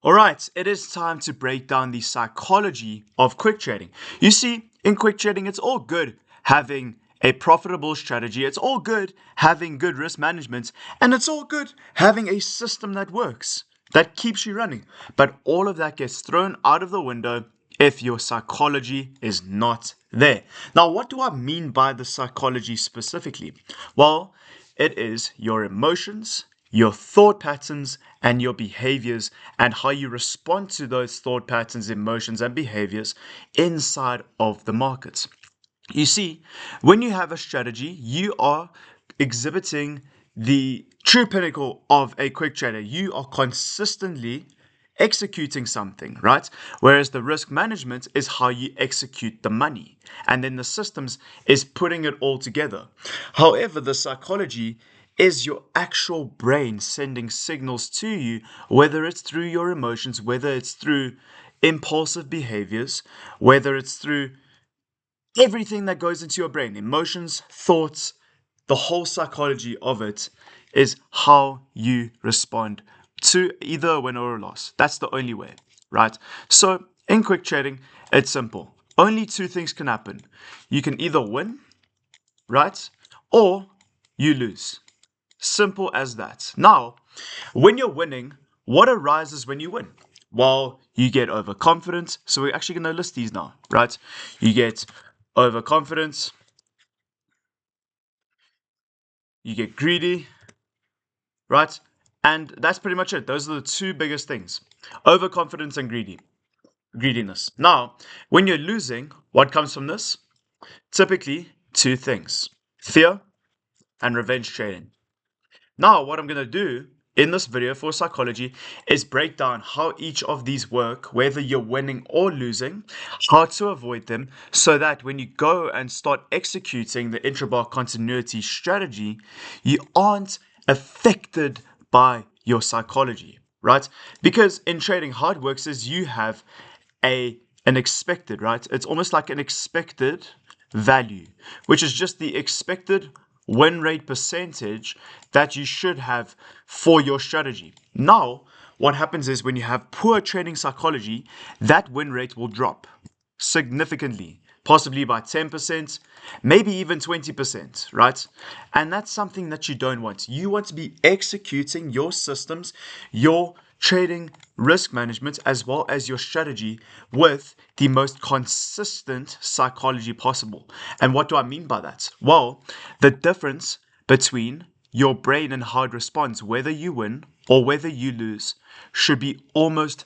All right, it is time to break down the psychology of quick trading. You see, in quick trading, it's all good having a profitable strategy, it's all good having good risk management, and it's all good having a system that works, that keeps you running. But all of that gets thrown out of the window if your psychology is not there. Now, what do I mean by the psychology specifically? Well, it is your emotions, your thought patterns, and your behaviors, and how you respond to those thought patterns, emotions, and behaviors inside of the markets. You see, when you have a strategy, you are exhibiting the true pinnacle of a quick trader. You are consistently executing something, right? Whereas the risk management is how you execute the money. And then the systems is putting it all together. However, the psychology is your actual brain sending signals to you, whether it's through your emotions, whether it's through impulsive behaviors, whether it's through everything that goes into your brain, emotions, thoughts, the whole psychology of it is how you respond to either a win or a loss. That's the only way, right? So in quick trading, it's simple. Only two things can happen. You can either win, right? Or you lose. Simple as that. Now, when you're winning, what arises when you win? Well, you get overconfidence. So we're actually going to list these now, right? You get overconfidence, you get greedy, right? And that's pretty much it. Those are the two biggest things: overconfidence and greediness. Now, when you're losing, what comes from this? Typically, two things: fear and revenge trading. Now, what I'm going to do in this video for psychology is break down how each of these work, whether you're winning or losing, how to avoid them, so that when you go and start executing the intrabar continuity strategy, you aren't affected by your psychology, right? Because in trading, how it works is you have an expected, right? It's almost like an expected value, which is just the expected win rate percentage that you should have for your strategy. Now, what happens is when you have poor trading psychology, that win rate will drop significantly, possibly by 10%, maybe even 20%, right? And that's something that you don't want. You want to be executing your systems, your trading risk management, as well as your strategy with the most consistent psychology possible. And what do I mean by that? Well, the difference between your brain and how it responds, whether you win or whether you lose, should be almost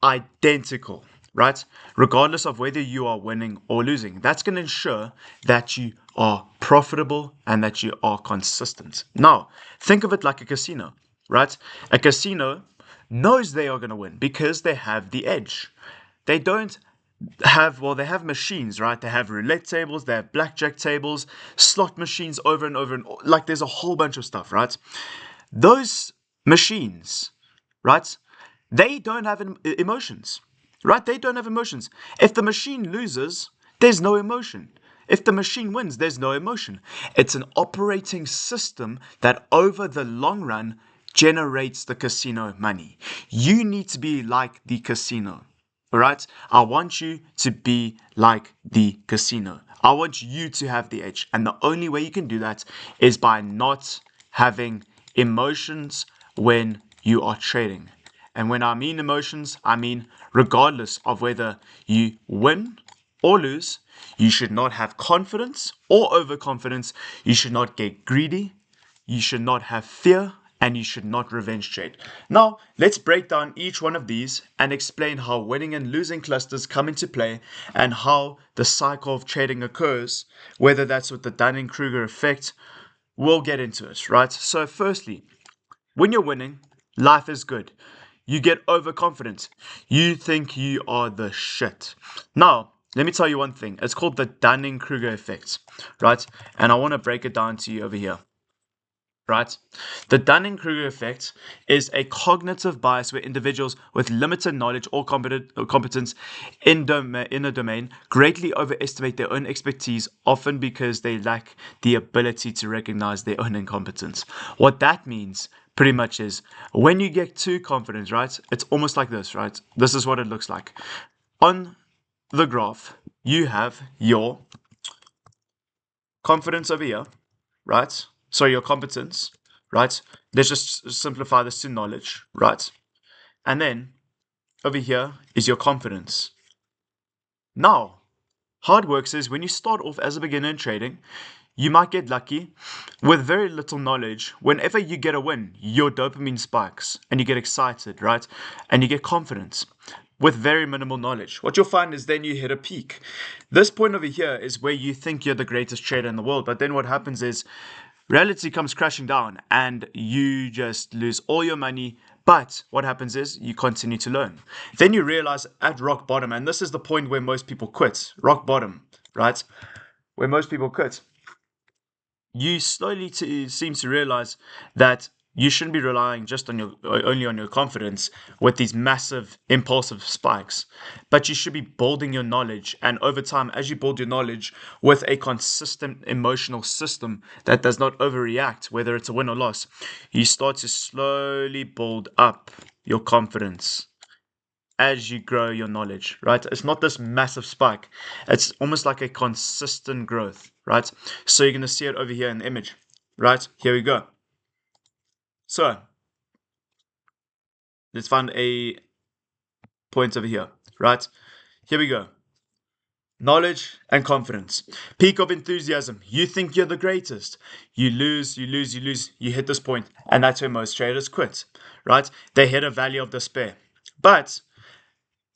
identical, right? Regardless of whether you are winning or losing. That's going to ensure that you are profitable and that you are consistent. Now, think of it like a casino, right? A casino knows they are going to win because they have the edge. They don't have, well, they have machines, right? They have roulette tables, they have blackjack tables, slot machines over and over, and like there's a whole bunch of stuff, right? Those machines, right? They don't have emotions, right? They don't have emotions. If the machine loses, there's no emotion. If the machine wins, there's no emotion. It's an operating system that over the long run generates the casino money. You need to be like the casino. All right? I want you to be like the casino. I want you to have the edge. And the only way you can do that is by not having emotions when you are trading. And when I mean emotions, I mean regardless of whether you win or lose, you should not have confidence or overconfidence. You should not get greedy. You should not have fear, and you should not revenge trade. Now, let's break down each one of these and explain how winning and losing clusters come into play and how the cycle of trading occurs, whether that's with the Dunning-Kruger effect. We'll get into it, right? So firstly, when you're winning, life is good. You get overconfident. You think you are the shit. Now, let me tell you one thing. It's called the Dunning-Kruger effect, right? And I want to break it down to you over here, right? The Dunning-Kruger effect is a cognitive bias where individuals with limited knowledge or competence in a domain greatly overestimate their own expertise, often because they lack the ability to recognize their own incompetence. What that means pretty much is when you get too confident, right? It's almost like this, right? This is what it looks like. On the graph, you have your confidence over here, right? So your competence, right? Let's just simplify this to knowledge, right? And then over here is your confidence. Now, how it works is when you start off as a beginner in trading, you might get lucky with very little knowledge. Whenever you get a win, your dopamine spikes and you get excited, right? And you get confidence with very minimal knowledge. What you'll find is then you hit a peak. This point over here is where you think you're the greatest trader in the world, but then what happens is reality comes crashing down and you just lose all your money. But what happens is you continue to learn. Then you realize at rock bottom, and this is the point where most people quit, rock bottom, right? Where most people quit. You slowly seem to realize that you shouldn't be relying just on your only on your confidence with these massive impulsive spikes, but you should be building your knowledge. And over time, as you build your knowledge with a consistent emotional system that does not overreact, whether it's a win or loss, you start to slowly build up your confidence as you grow your knowledge, right? It's not this massive spike. It's almost like a consistent growth, right? So you're going to see it over here in the image, right? Here we go. So let's find a point over here, right? Here we go. Knowledge and confidence. Peak of enthusiasm. You think you're the greatest. You lose, you lose, you lose. You hit this point, and that's where most traders quit, right? They hit a valley of despair. But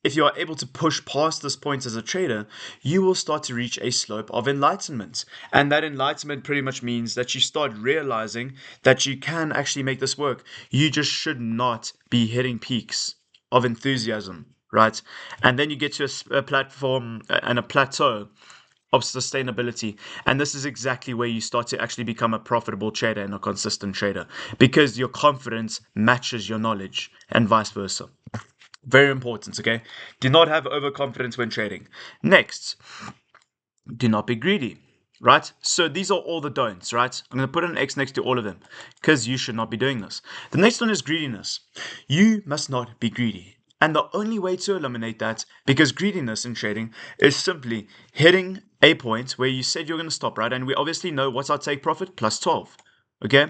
if you are able to push past this point as a trader, you will start to reach a slope of enlightenment. And that enlightenment pretty much means that you start realizing that you can actually make this work. You just should not be hitting peaks of enthusiasm, right? And then you get to a platform and a plateau of sustainability. And this is exactly where you start to actually become a profitable trader and a consistent trader because your confidence matches your knowledge and vice versa. Very important, okay? Do not have overconfidence when trading. Next, do not be greedy, right? So these are all the don'ts, right? I'm going to put an X next to all of them because you should not be doing this. The next one is greediness. You must not be greedy. And the only way to eliminate that, because greediness in trading is simply hitting a point where you said you're going to stop, right? And we obviously know what's our take profit? Plus 12. Okay,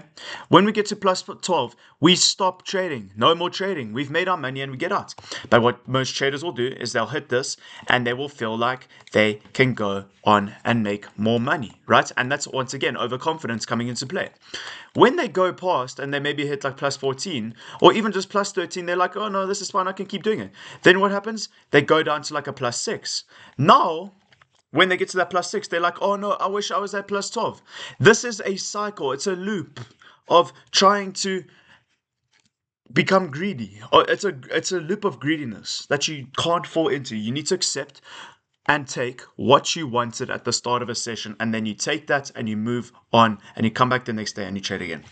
when we get to plus 12, we stop trading. No more trading. We've made our money and we get out. But what most traders will do is they'll hit this and they will feel like they can go on and make more money, right? And that's once again overconfidence coming into play. When they go past and they maybe hit like plus 14 or even just plus 13, they're like, oh no, this is fine. I can keep doing it. Then what happens? They go down to like a plus 6. Now, when they get to that plus 6, they're like, oh no, I wish I was at plus 12. This is a cycle. It's a loop of trying to become greedy. Or it's a loop of greediness that you can't fall into. You need to accept and take what you wanted at the start of a session, and then you take that and you move on and you come back the next day and you trade again.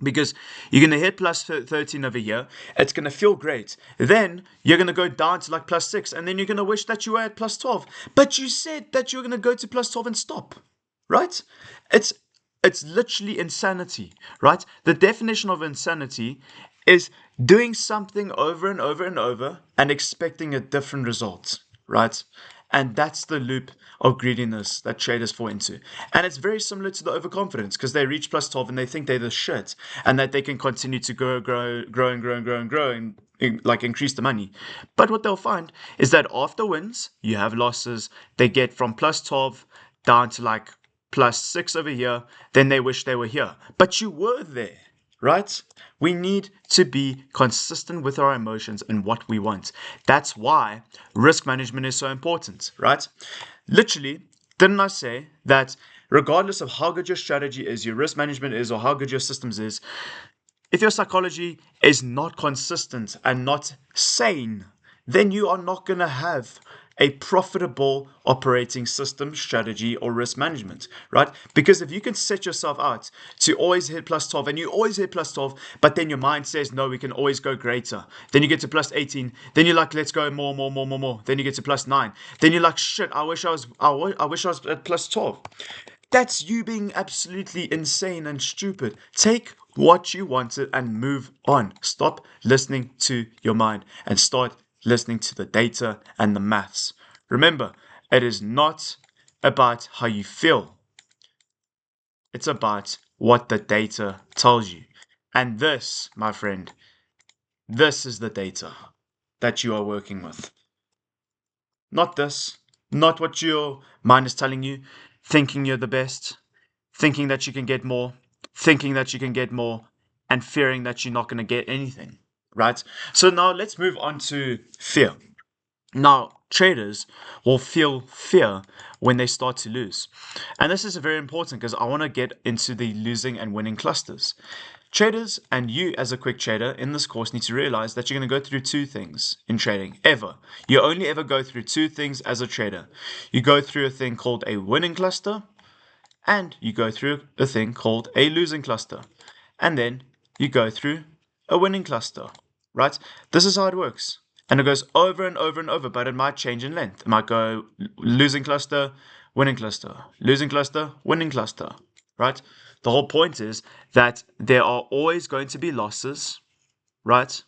Because you're going to hit plus 13 over here. It's going to feel great. Then you're going to go down to like plus 6. And then you're going to wish that you were at plus 12. But you said that you're going to go to plus 12 and stop. Right? It's literally insanity. Right? The definition of insanity is doing something over and over and over and expecting a different result. Right? And that's the loop of greediness that traders fall into. And it's very similar to the overconfidence because they reach plus 12 and they think they're the shit and that they can continue to grow and like increase the money. But what they'll find is that after wins, you have losses. They get from plus 12 down to like plus 6 over here. Then they wish they were here. But you were there. Right? We need to be consistent with our emotions and what we want. That's why risk management is so important, right? Literally, didn't I say that regardless of how good your strategy is, your risk management is, or how good your systems is, if your psychology is not consistent and not sane, then you are not going to have a profitable operating system, strategy, or risk management, right? Because if you can set yourself out to always hit plus 12 and you always hit plus 12, but then your mind says, no, we can always go greater. Then you get to plus 18. Then you're like, let's go more. Then you get to plus 9. Then you're like, shit, I wish I was at plus 12. That's you being absolutely insane and stupid. Take what you wanted and move on. Stop listening to your mind and start listening to the data and the maths. Remember, it is not about how you feel, it's about what the data tells you. And this, my friend, this is the data that you are working with. Not this, not what your mind is telling you, thinking you're the best, thinking that you can get more, thinking that you can get more, and fearing that you're not going to get anything, right? So now let's move on to fear. Now, traders will feel fear when they start to lose. And this is very important because I want to get into the losing and winning clusters. Traders and you as a quick trader in this course need to realize that you're going to go through two things in trading ever. You only ever go through two things as a trader. You go through a thing called a winning cluster and you go through a thing called a losing cluster. And then you go through a winning cluster, right? This is how it works. And it goes over and over and over, but it might change in length. It might go losing cluster, winning cluster, losing cluster, winning cluster, right? The whole point is that there are always going to be losses, right?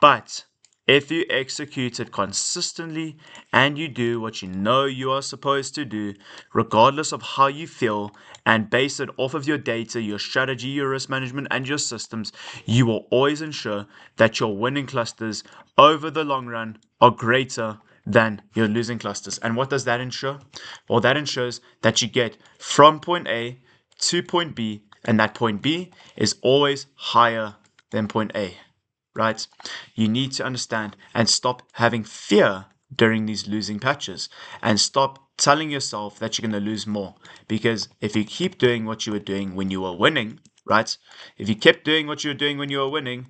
But if you execute it consistently and you do what you know you are supposed to do, regardless of how you feel, and base it off of your data, your strategy, your risk management, and your systems, you will always ensure that your winning clusters over the long run are greater than your losing clusters. And what does that ensure? Well, that ensures that you get from point A to point B, and that point B is always higher than point A, right? You need to understand and stop having fear during these losing patches and stop telling yourself that you're going to lose more. Because if you keep doing what you were doing when you were winning, right? If you kept doing what you were doing when you were winning,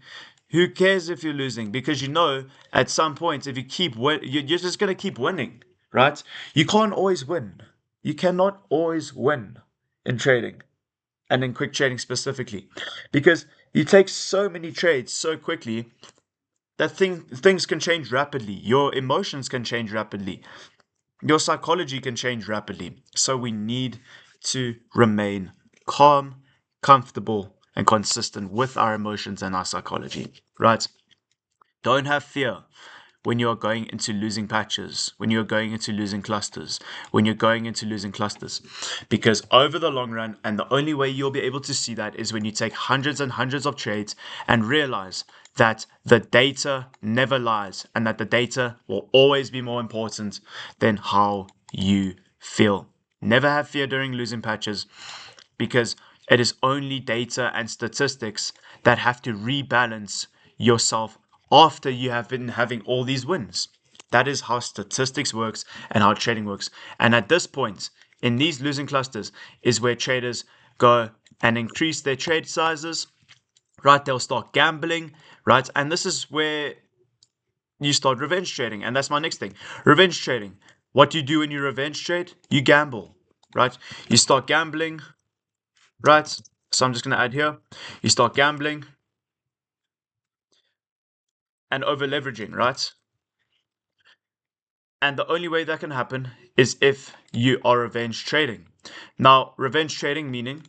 who cares if you're losing? Because you know at some point, if you keep you're just going to keep winning, right? You can't always win. You cannot always win in trading and in quick trading specifically, because you take so many trades so quickly that things can change rapidly. Your emotions can change rapidly. Your psychology can change rapidly. So we need to remain calm, comfortable, and consistent with our emotions and our psychology, right? Don't have fear when you're going into losing patches, when you're going into losing clusters, when you're going into losing clusters. Because over the long run, and the only way you'll be able to see that is when you take hundreds and hundreds of trades and realize that the data never lies and that the data will always be more important than how you feel. Never have fear during losing patches because it is only data and statistics that have to rebalance yourself after you have been having all these wins. That is how statistics works and how trading works. And at this point, in these losing clusters, is where traders go and increase their trade sizes, right? They'll start gambling, right? And this is where you start revenge trading. And that's my next thing. Revenge trading. What do you do when you revenge trade? You gamble, right? You start gambling, right? So I'm just going to add here. You start gambling and over leveraging, right? And the only way that can happen is if you are revenge trading. Now, revenge trading meaning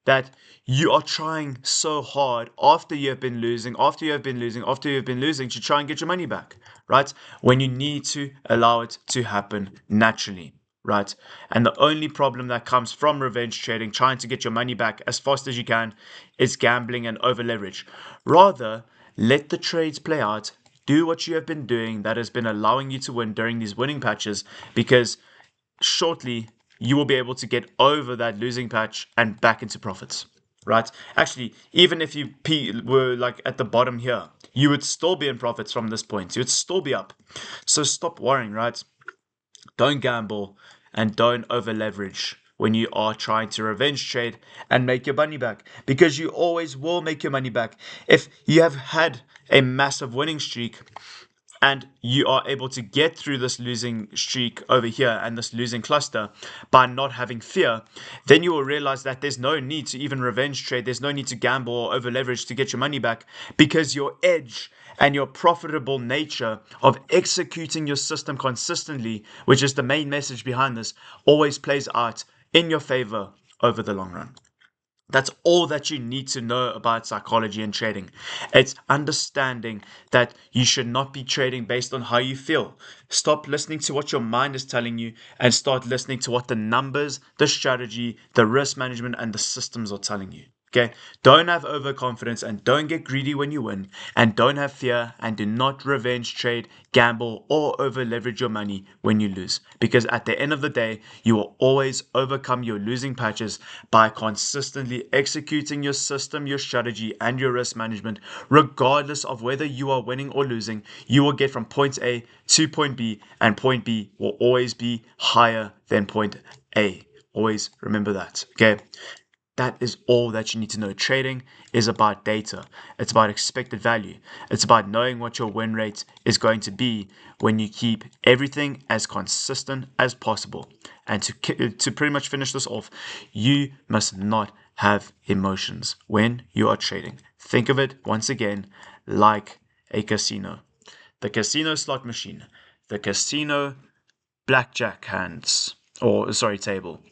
that you are trying so hard after you have been losing, after you have been losing, after you have been losing to try and get your money back, right? When you need to allow it to happen naturally, right? And the only problem that comes from revenge trading, trying to get your money back as fast as you can, is gambling and over leverage. Rather, let the trades play out. Do what you have been doing that has been allowing you to win during these winning patches, because shortly you will be able to get over that losing patch and back into profits, right? Actually, even if you were like at the bottom here, you would still be in profits from this point. You would still be up. So stop worrying, right? Don't gamble and don't over leverage when you are trying to revenge trade and make your money back, because you always will make your money back. If you have had a massive winning streak and you are able to get through this losing streak over here and this losing cluster by not having fear, then you will realize that there's no need to even revenge trade. There's no need to gamble or over leverage to get your money back, because your edge and your profitable nature of executing your system consistently, which is the main message behind this, always plays out in your favor over the long run. That's all that you need to know about psychology and trading. It's understanding that you should not be trading based on how you feel. Stop listening to what your mind is telling you and start listening to what the numbers, the strategy, the risk management, and the systems are telling you. Okay, don't have overconfidence and don't get greedy when you win, and don't have fear and do not revenge trade, gamble, or over leverage your money when you lose. Because at the end of the day, you will always overcome your losing patches by consistently executing your system, your strategy, and your risk management. Regardless of whether you are winning or losing, you will get from point A to point B, and point B will always be higher than point A. Always remember that. Okay. That is all that you need to know. Trading is about data. It's about expected value. It's about knowing what your win rate is going to be when you keep everything as consistent as possible. And to pretty much finish this off, you must not have emotions when you are trading. Think of it once again like a casino. The casino slot machine, the casino blackjack hands, or sorry, table.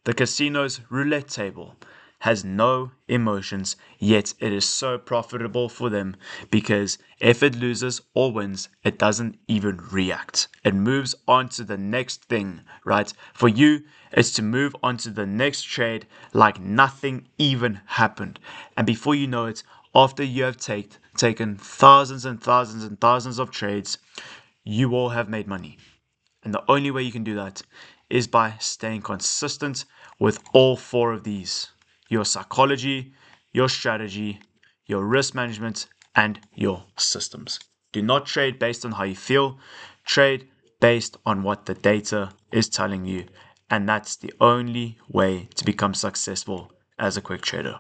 The casino's roulette table has no emotions, yet it is so profitable for them because if it loses or wins, it doesn't even react. It moves on to the next thing, right? For you, it's to move on to the next trade like nothing even happened. And before you know it, after you have taken thousands and thousands and thousands of trades, you all have made money. And the only way you can do that is by staying consistent with all four of these: your psychology, your strategy, your risk management, and your systems. Do not trade based on how you feel, trade based on what the data is telling you. And that's the only way to become successful as a quick trader.